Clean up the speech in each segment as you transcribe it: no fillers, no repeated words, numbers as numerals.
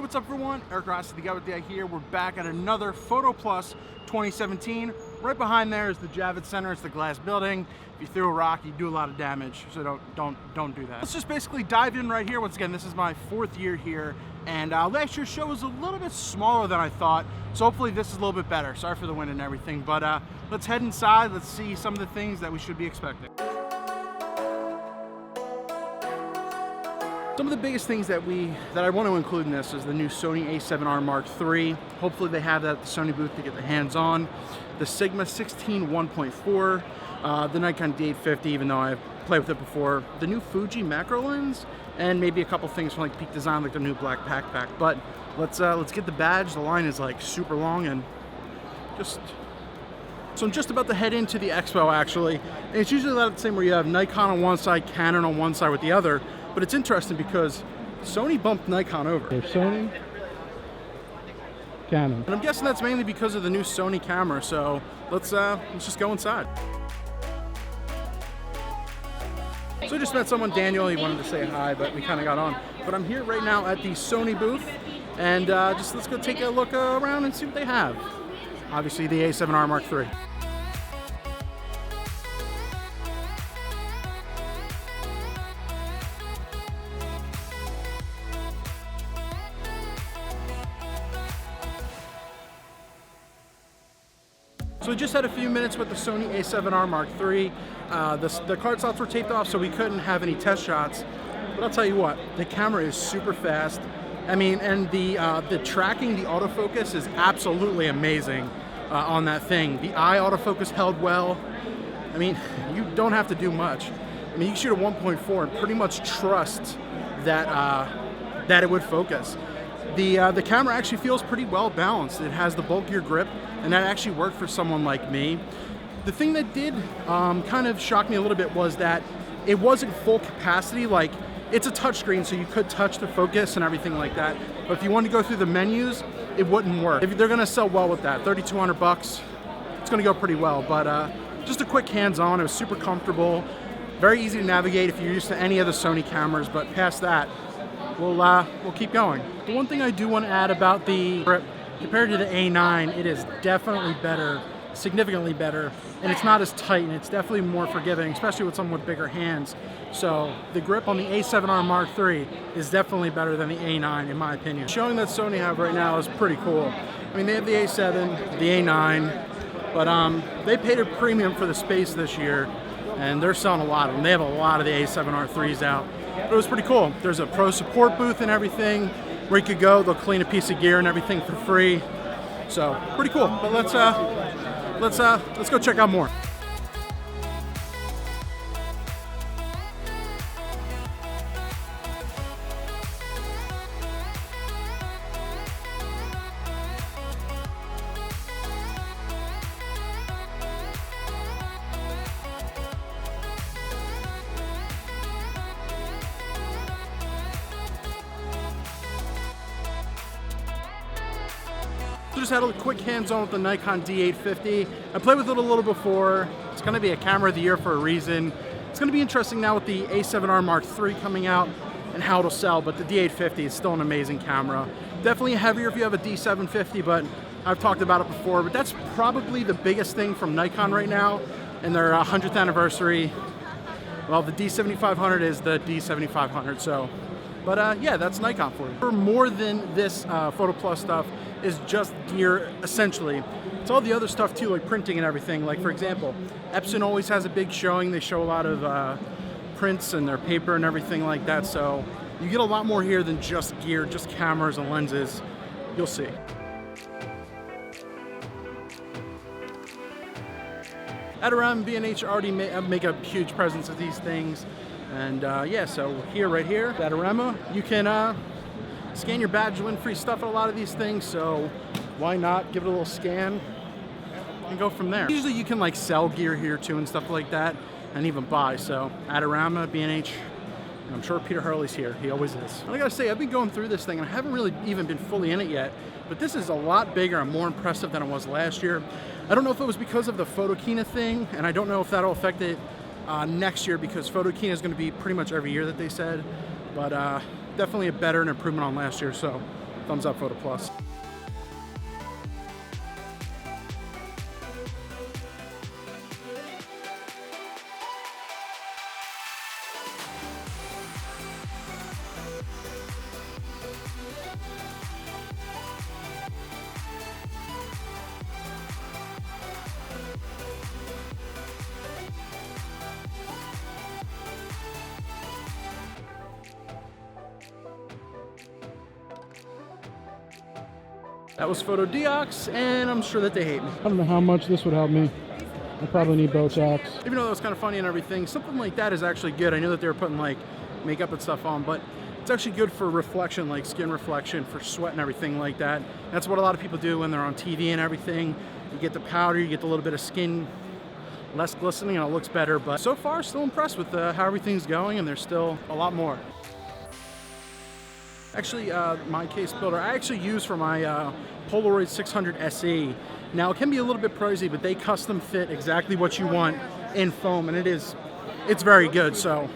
what's up everyone? Eric Rossi, the guy with the eye here. We're back at another PhotoPlus 2017. Right behind there is the Javits Center. It's the glass building. If you threw a rock, you do a lot of damage, so don't do that. Let's just basically dive in right here. Once again, this is my 4th year here, and last year's show was a little bit smaller than I thought, so hopefully this is a little bit better. Sorry for the wind and everything, but let's head inside. Let's see some of the things that we should be expecting. Some of the biggest things that I want to include in this is the new Sony a7R Mark III. Hopefully they have that at the Sony booth to get the hands on. The Sigma 16 1.4, the Nikon D850, even though I've played with it before. The new Fuji macro lens, and maybe a couple things from like Peak Design, like the new black backpack. But let's get the badge. The line is like super long, and so I'm just about to head into the expo actually. And it's usually not the same where you have Nikon on one side, Canon on one side with the other. But it's interesting because Sony bumped Nikon over. So Sony, Canon. And I'm guessing that's mainly because of the new Sony camera. So let's just go inside. So I just met someone, Daniel. He wanted to say hi, but we kind of got on. But I'm here right now at the Sony booth, and let's go take a look around and see what they have. Obviously the a7R Mark III. So we just had a few minutes with the Sony a7R Mark III. The card slots were taped off, so we couldn't have any test shots. But I'll tell you what, the camera is super fast. I mean, and the tracking, the autofocus is absolutely amazing on that thing. The eye autofocus held well. I mean, you don't have to do much. I mean, you can shoot a 1.4 and pretty much trust that it would focus. The camera actually feels pretty well balanced. It has the bulkier grip, and that actually worked for someone like me. The thing that did kind of shock me a little bit was that it wasn't full capacity. Like, it's a touchscreen, so you could touch the focus and everything like that. But if you want to go through the menus, it wouldn't work. If they're gonna sell well with that, $3,200, it's gonna go pretty well. But just a quick hands-on, it was super comfortable, very easy to navigate if you're used to any other Sony cameras. But past that, we'll keep going. The one thing I do want to add about the grip, compared to the A9, it is definitely better, significantly better, and it's not as tight, and it's definitely more forgiving, especially with someone with bigger hands. So the grip on the a7R Mark III is definitely better than the A9 in my opinion. Showing that Sony have right now is pretty cool. I mean, they have the A7, the A9, but they paid a premium for the space this year, and they're selling a lot of them. They have a lot of the a7R IIIs out. But it was pretty cool. There's a pro support booth and everything where you could go. They'll clean a piece of gear and everything for free. So pretty cool. But let's go check out more. So just had a quick hands-on with the Nikon D850. I played with it a little before. It's going to be a camera of the year for a reason. It's going to be interesting now with the a7R Mark III coming out and how it'll sell, but the D850 is still an amazing camera. Definitely heavier if you have a D750, but I've talked about it before. But that's probably the biggest thing from Nikon right now in their 100th anniversary. Well, the D7500 is the D7500, so. But yeah, that's Nikon for you. For more than this PhotoPlus stuff is just gear, essentially. It's all the other stuff too, like printing and everything. Like for example, Epson always has a big showing. They show a lot of prints and their paper and everything like that. So you get a lot more here than just gear, just cameras and lenses. You'll see. Adorama and B&H already make a huge presence of these things. And yeah, so here, right here, Adorama, you can scan your badge, win free stuff at a lot of these things, so why not give it a little scan and go from there. Usually you can like sell gear here too and stuff like that, and even buy. So Adorama, B&H, and I'm sure Peter Hurley's here. He always is. And I gotta say, I've been going through this thing and I haven't really even been fully in it yet, but this is a lot bigger and more impressive than it was last year. I don't know if it was because of the Photokina thing, and I don't know if that'll affect it next year, because Photokina is going to be pretty much every year that they said, but definitely a better improvement on last year. So Thumbs up, PhotoPlus. That was Photo Deox, and I'm sure that they hate me. I don't know how much this would help me. I probably need Botox. Even though that was kind of funny and everything, something like that is actually good. I know that they were putting like makeup and stuff on, but it's actually good for reflection, like skin reflection, for sweat and everything like that. That's what a lot of people do when they're on TV and everything. You get the powder, you get the little bit of skin less glistening, and it looks better. But so far, still impressed with how everything's going, and there's still a lot more. Actually, my case builder, I actually use for my Polaroid 600 SE. Now, it can be a little bit pricey, but they custom fit exactly what you want in foam, and it's very good, so.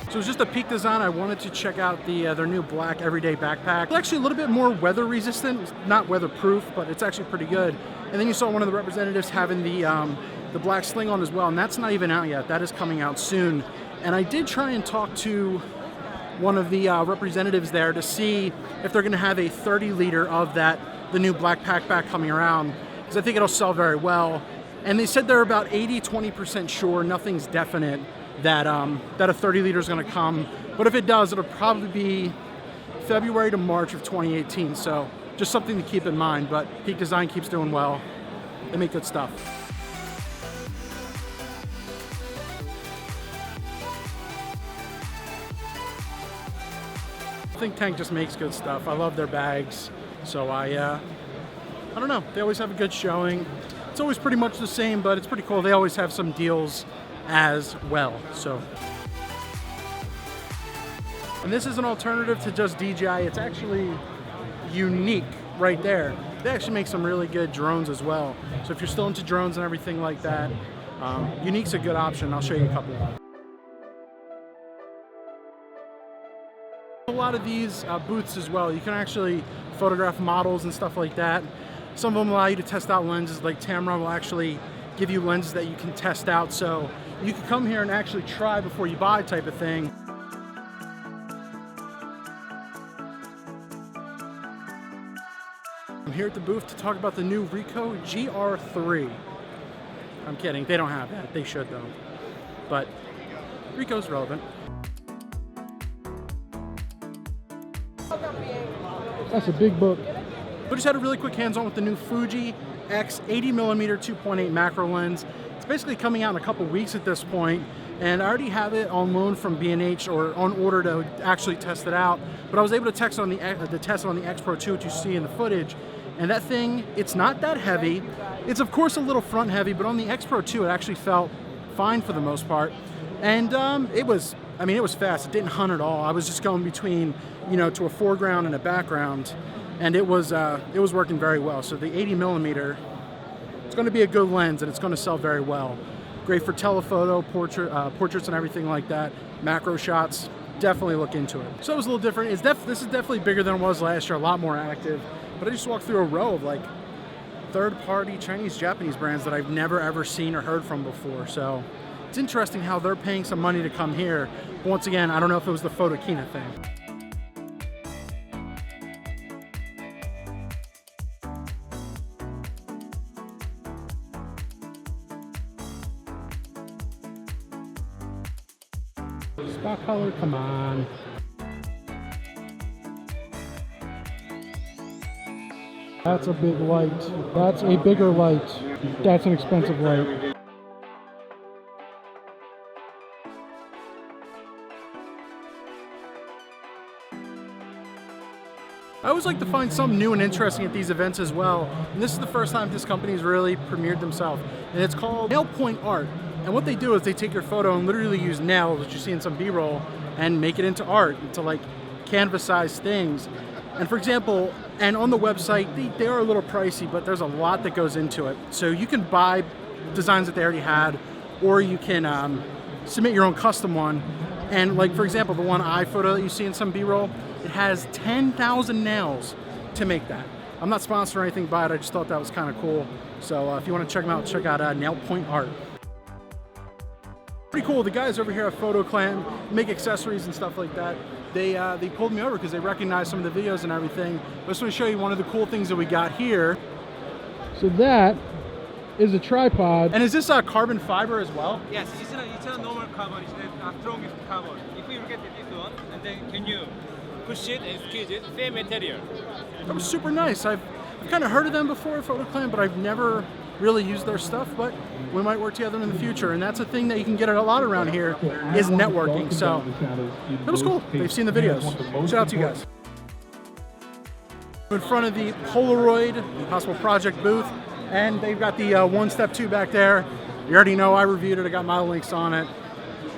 So it was just a peek design. I wanted to check out their new black everyday backpack. It's actually a little bit more weather resistant, not weatherproof, but it's actually pretty good. And then you saw one of the representatives having the black sling on as well, and that's not even out yet. That is coming out soon. And I did try and talk to one of the representatives there to see if they're going to have a 30-liter of the new black backpack coming around, because I think it'll sell very well. And they said they're about 80-20% sure, nothing's definite, that a 30-liter is going to come. But if it does, it'll probably be February to March of 2018. So just something to keep in mind. But Peak Design keeps doing well. They make good stuff. Think Tank just makes good stuff. I love their bags. So I don't know. They always have a good showing. It's always pretty much the same, but it's pretty cool. They always have some deals as well. So, and this is an alternative to just DJI. It's actually unique right there. They actually make some really good drones as well. So if you're still into drones and everything like that, Unique's a good option. I'll show you a couple. A lot of these booths as well, you can actually photograph models and stuff like that. Some of them allow you to test out lenses, like Tamron will actually give you lenses that you can test out, so you can come here and actually try before you buy type of thing. I'm here at the booth to talk about the new Ricoh GR3. I'm kidding, they don't have that. They should though. But Ricoh's relevant. That's a big book. But just had a really quick hands-on with the new Fuji X 80mm 2.8 macro lens. It's basically coming out in a couple weeks at this point, and I already have it on loan from B&H or on order to actually test it out. But I was able to test it on the X Pro 2, which you see in the footage. And that thing, it's not that heavy. It's of course a little front heavy, but on the X Pro 2 it actually felt fine for the most part. And it was fast. It didn't hunt at all. I was just going between, to a foreground and a background, and it was working very well. So the 80mm, it's going to be a good lens, and it's going to sell very well. Great for telephoto, portraits, and everything like that. Macro shots, definitely look into it. So it was a little different. This is definitely bigger than it was last year. A lot more active. But I just walked through a row of like third-party Chinese, Japanese brands that I've never ever seen or heard from before. So it's interesting how they're paying some money to come here. But once again, I don't know if it was the Photokina thing. Spot color, come on. That's a big light. That's a bigger light. That's an expensive light. I always like to find something new and interesting at these events as well. And this is the first time this company's really premiered themselves. And it's called Nail Point Art. And what they do is they take your photo and literally use nails, which you see in some B-roll, and make it into art, into like canvas-sized things. And for example, and on the website, they are a little pricey, but there's a lot that goes into it. So you can buy designs that they already had, or you can submit your own custom one. And like, for example, the one iPhoto that you see in some B-roll, it has 10,000 nails to make that. I'm not sponsored or anything by it, I just thought that was kind of cool. So if you want to check them out, check out Nail Point Art. Pretty cool. The guys over here at PhotoClan make accessories and stuff like that. They pulled me over because they recognized some of the videos and everything. I just want to show you one of the cool things that we got here. So that is a tripod. And is this carbon fiber as well? Yes, it's a normal carbon. It's the strongest carbon. If you get this one, and then can you push it and squeeze it, same material. That was super nice. I've kind of heard of them before, PhotoClan, but I've never really used their stuff, but we might work together in the future. And that's a thing that you can get a lot around here, is networking. So that was cool. They've seen the videos. Shout out to you guys. In front of the Polaroid Possible Project booth, and they've got the 1 Step 2 back there. You already know I reviewed it. I got my links on it,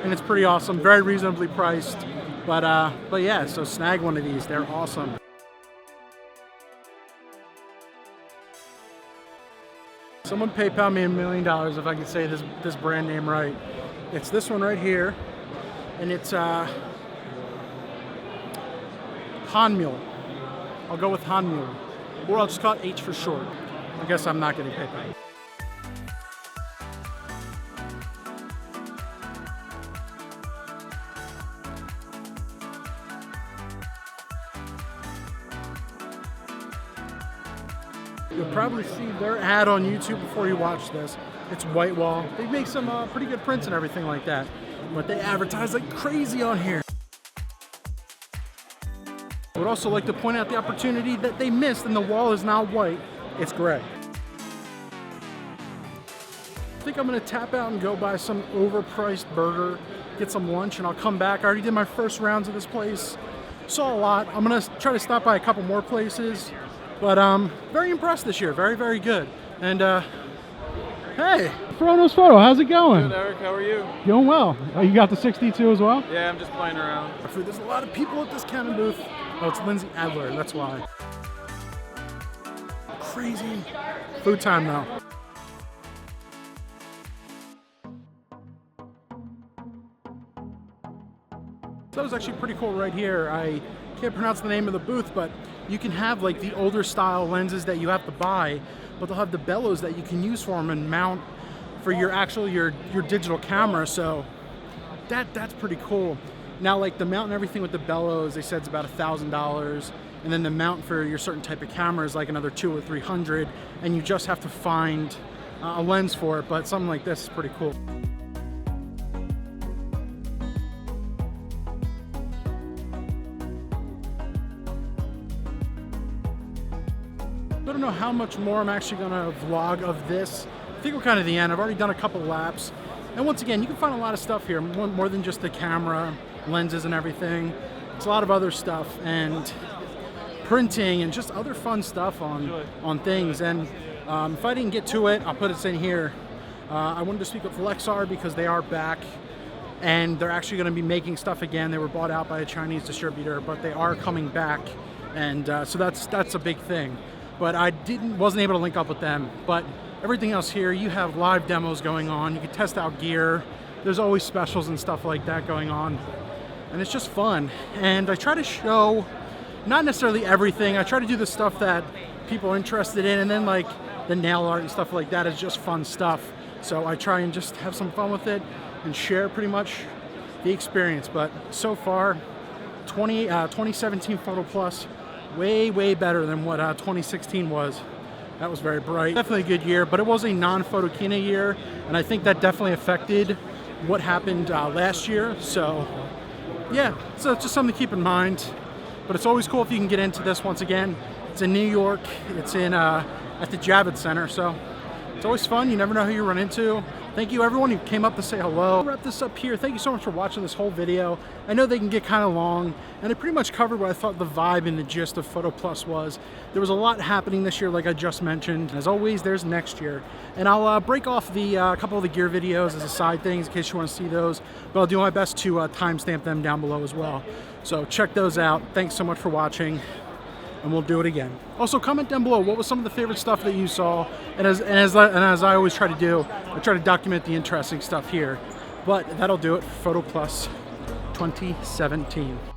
and it's pretty awesome. Very reasonably priced, but yeah. So snag one of these. They're awesome. Someone PayPal me $1 million if I can say this brand name right. It's this one right here, and it's Hanmul. I'll go with Hanmul, or I'll just call it H for short. I guess I'm not getting PayPal. You'll probably see their ad on YouTube before you watch this. It's white wall. They make some pretty good prints and everything like that, but they advertise like crazy on here. I would also like to point out the opportunity that they missed, and the wall is not white, it's gray. I think I'm gonna tap out and go buy some overpriced burger, get some lunch, and I'll come back. I already did my first rounds of this place. Saw a lot. I'm gonna try to stop by a couple more places, but very impressed this year. Very, very good. And hey, FroKnowsPhoto, how's it going? Good, Eric. How are you? Doing well. Oh, you got the 62 as well? Yeah, I'm just playing around. There's a lot of people at this Canon booth. Oh, it's Lindsay Adler, that's why. Crazy. Food time though. That was actually pretty cool right here. I can't pronounce the name of the booth, but you can have like the older style lenses that you have to buy, but they'll have the bellows that you can use for them and mount for your digital camera. So that's pretty cool. Now, like the mount and everything with the bellows, they said it's about $1,000, and then the mount for your certain type of camera is like another $200 or $300, and you just have to find a lens for it. But something like this is pretty cool. I don't know how much more I'm actually gonna vlog of this. I think we're kind of the end. I've already done a couple laps. And once again, you can find a lot of stuff here, more than just the camera, lenses and everything. It's a lot of other stuff, and printing, and just other fun stuff on things. And if I didn't get to it, I'll put it in here. I wanted to speak with Lexar because they are back, and they're actually gonna be making stuff again. They were bought out by a Chinese distributor, but they are coming back. And so that's a big thing. But I wasn't able to link up with them. But everything else here, you have live demos going on. You can test out gear. There's always specials and stuff like that going on. And it's just fun. And I try to show, not necessarily everything. I try to do the stuff that people are interested in. And then like the nail art and stuff like that is just fun stuff. So I try and just have some fun with it and share pretty much the experience. But so far, 2017 PhotoPlus, way better than what 2016 was. That was very bright. Definitely a good year, but it was a non-Photokina year, and I think that definitely affected what happened last year. So yeah, so it's just something to keep in mind. But it's always cool if you can get into this. Once again, it's in New York. It's in at the Javits Center, so it's always fun. You never know who you run into. Thank you everyone who came up to say hello. I'll wrap this up here. Thank you so much for watching this whole video. I know they can get kind of long, and I pretty much covered what I thought the vibe and the gist of PhotoPlus was. There was a lot happening this year, like I just mentioned. As always, there's next year. And I'll break off the couple of the gear videos as a side things in case you want to see those. But I'll do my best to timestamp them down below as well. So check those out. Thanks so much for watching, and we'll do it again. Also, comment down below what was some of the favorite stuff that you saw, and as I always try to do, I try to document the interesting stuff here. But that'll do it for PhotoPlus 2017.